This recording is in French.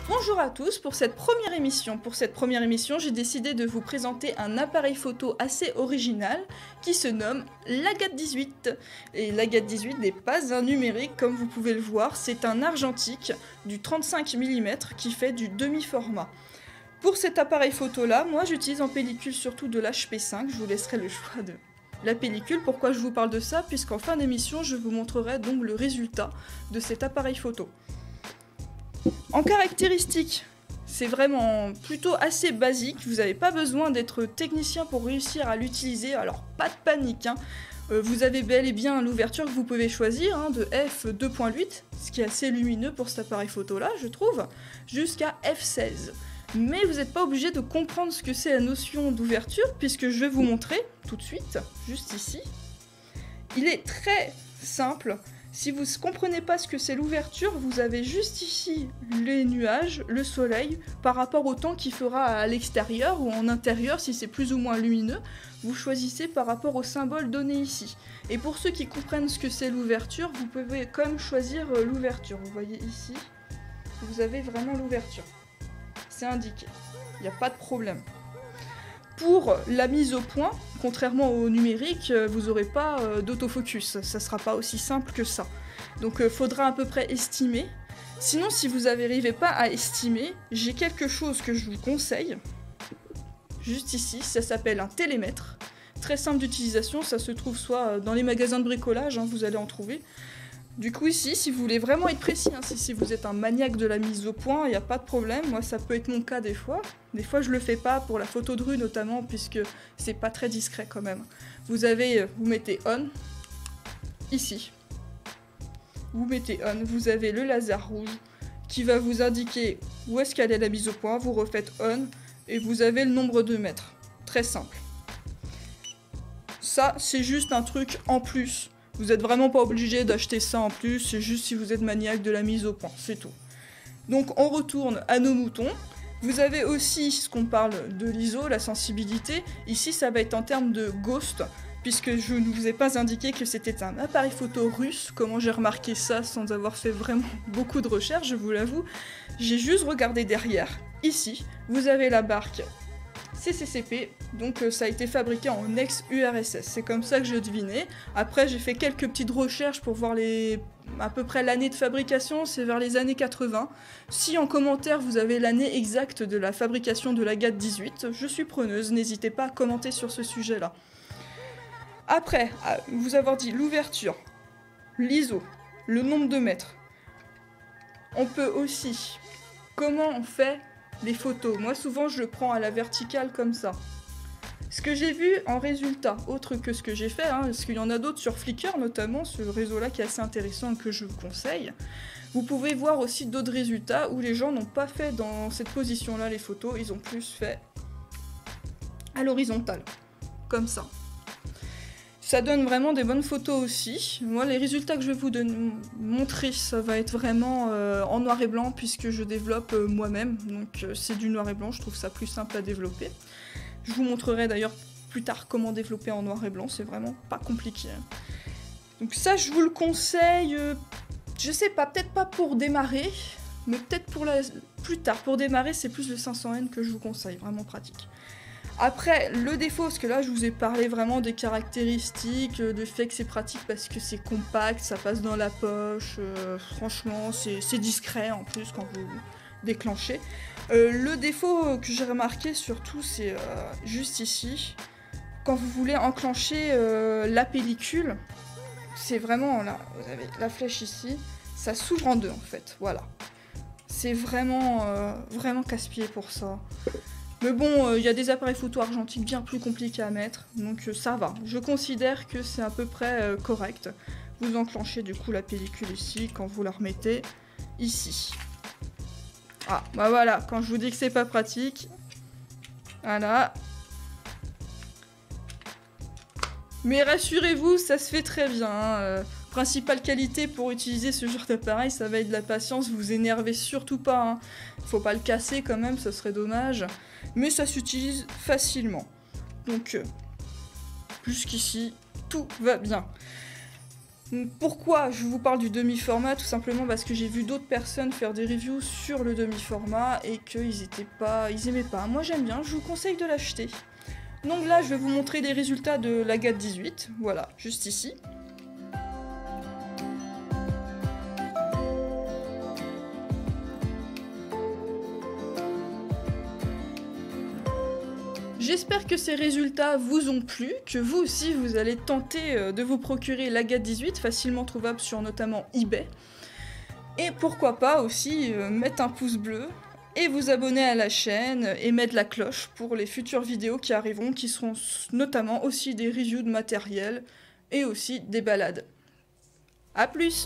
Bonjour à tous, pour cette première émission, j'ai décidé de vous présenter un appareil photo assez original qui se nomme l'Agathe 18. Et l'Agathe 18 n'est pas un numérique comme vous pouvez le voir, c'est un argentique du 35 mm qui fait du demi-format. Pour cet appareil photo là, moi j'utilise en pellicule surtout de l'HP5, je vous laisserai le choix de la pellicule. Pourquoi je vous parle de ça? Puisqu'en fin d'émission je vous montrerai donc le résultat de cet appareil photo. En caractéristiques, c'est vraiment plutôt assez basique, vous n'avez pas besoin d'être technicien pour réussir à l'utiliser, alors pas de panique, hein. Vous avez bel et bien l'ouverture que vous pouvez choisir, hein, de f2.8, ce qui est assez lumineux pour cet appareil photo là je trouve, jusqu'à f16. Mais vous n'êtes pas obligé de comprendre ce que c'est la notion d'ouverture, puisque je vais vous montrer tout de suite, juste ici. Il est très simple. Si vous ne comprenez pas ce que c'est l'ouverture, vous avez juste ici les nuages, le soleil, par rapport au temps qu'il fera à l'extérieur ou en intérieur, si c'est plus ou moins lumineux, vous choisissez par rapport au symbole donné ici. Et pour ceux qui comprennent ce que c'est l'ouverture, vous pouvez quand même choisir l'ouverture. Vous voyez ici, vous avez vraiment l'ouverture. C'est indiqué, il n'y a pas de problème. Pour la mise au point, contrairement au numérique, vous n'aurez pas d'autofocus, ça sera pas aussi simple que ça. Donc faudra à peu près estimer. Sinon, si vous n'arrivez pas à estimer, j'ai quelque chose que je vous conseille. Juste ici, ça s'appelle un télémètre. Très simple d'utilisation, ça se trouve soit dans les magasins de bricolage, hein, vous allez en trouver. Du coup ici, si vous voulez vraiment être précis, hein, si vous êtes un maniaque de la mise au point, il n'y a pas de problème, moi ça peut être mon cas des fois. Des fois je le fais pas, pour la photo de rue notamment, puisque c'est pas très discret quand même. Vous mettez on, ici. Vous mettez on, vous avez le laser rouge, qui va vous indiquer où est-ce qu'elle est la mise au point, vous refaites on, et vous avez le nombre de mètres. Très simple. Ça, c'est juste un truc en plus. Vous n'êtes vraiment pas obligé d'acheter ça en plus, c'est juste si vous êtes maniaque de la mise au point, c'est tout. Donc on retourne à nos moutons. Vous avez aussi ce qu'on parle de l'ISO, la sensibilité. Ici ça va être en termes de ghost, puisque je ne vous ai pas indiqué que c'était un appareil photo russe. Comment j'ai remarqué ça sans avoir fait vraiment beaucoup de recherches, je vous l'avoue. J'ai juste regardé derrière. Ici, vous avez la barque CCCP, donc ça a été fabriqué en ex-URSS, c'est comme ça que je devinais. Après j'ai fait quelques petites recherches pour voir à peu près l'année de fabrication, c'est vers les années 80. Si en commentaire vous avez l'année exacte de la fabrication de l'Agathe 18, je suis preneuse, n'hésitez pas à commenter sur ce sujet-là. Après, vous avoir dit l'ouverture, l'ISO, le nombre de mètres, on peut aussi, comment on fait les photos. Moi souvent je le prends à la verticale comme ça. Ce que j'ai vu en résultat, autre que ce que j'ai fait, hein, parce qu'il y en a d'autres sur Flickr notamment, ce réseau-là qui est assez intéressant et que je vous conseille. Vous pouvez voir aussi d'autres résultats où les gens n'ont pas fait dans cette position-là les photos, ils ont plus fait à l'horizontale, comme ça. Ça donne vraiment des bonnes photos aussi. Moi, les résultats que je vais vous montrer, ça va être vraiment en noir et blanc puisque je développe moi-même. Donc c'est du noir et blanc, je trouve ça plus simple à développer. Je vous montrerai d'ailleurs plus tard comment développer en noir et blanc, c'est vraiment pas compliqué. Donc ça, je vous le conseille, je sais pas, peut-être pas pour démarrer, mais peut-être plus tard. Pour démarrer, c'est plus le 500N que je vous conseille, vraiment pratique. Après, le défaut, parce que là je vous ai parlé vraiment des caractéristiques, du fait que c'est pratique parce que c'est compact, ça passe dans la poche, franchement c'est discret en plus quand vous déclenchez. Le défaut que j'ai remarqué surtout c'est juste ici, quand vous voulez enclencher la pellicule, c'est vraiment là, vous avez la flèche ici, ça s'ouvre en deux en fait, voilà. C'est vraiment, vraiment casse-pied pour ça. Mais bon, il y a des appareils photo argentiques bien plus compliqués à mettre, donc ça va. Je considère que c'est à peu près correct. Vous enclenchez du coup la pellicule ici, quand vous la remettez ici. Ah, bah voilà, quand je vous dis que c'est pas pratique, voilà. Mais rassurez-vous, ça se fait très bien, hein. Principale qualité pour utiliser ce genre d'appareil, ça va être de la patience, vous énervez surtout pas, hein. Faut pas le casser quand même, ça serait dommage. Mais ça s'utilise facilement. Donc, jusqu'ici, tout va bien. Pourquoi je vous parle du demi-format? Tout simplement parce que j'ai vu d'autres personnes faire des reviews sur le demi-format et qu'ils aimaient pas. Moi j'aime bien, je vous conseille de l'acheter. Donc là je vais vous montrer les résultats de la GAT 18, voilà, juste ici. J'espère que ces résultats vous ont plu, que vous aussi vous allez tenter de vous procurer la GAT 18, facilement trouvable sur notamment eBay. Et pourquoi pas aussi mettre un pouce bleu et vous abonner à la chaîne et mettre la cloche pour les futures vidéos qui arriveront, qui seront notamment aussi des reviews de matériel et aussi des balades. A plus!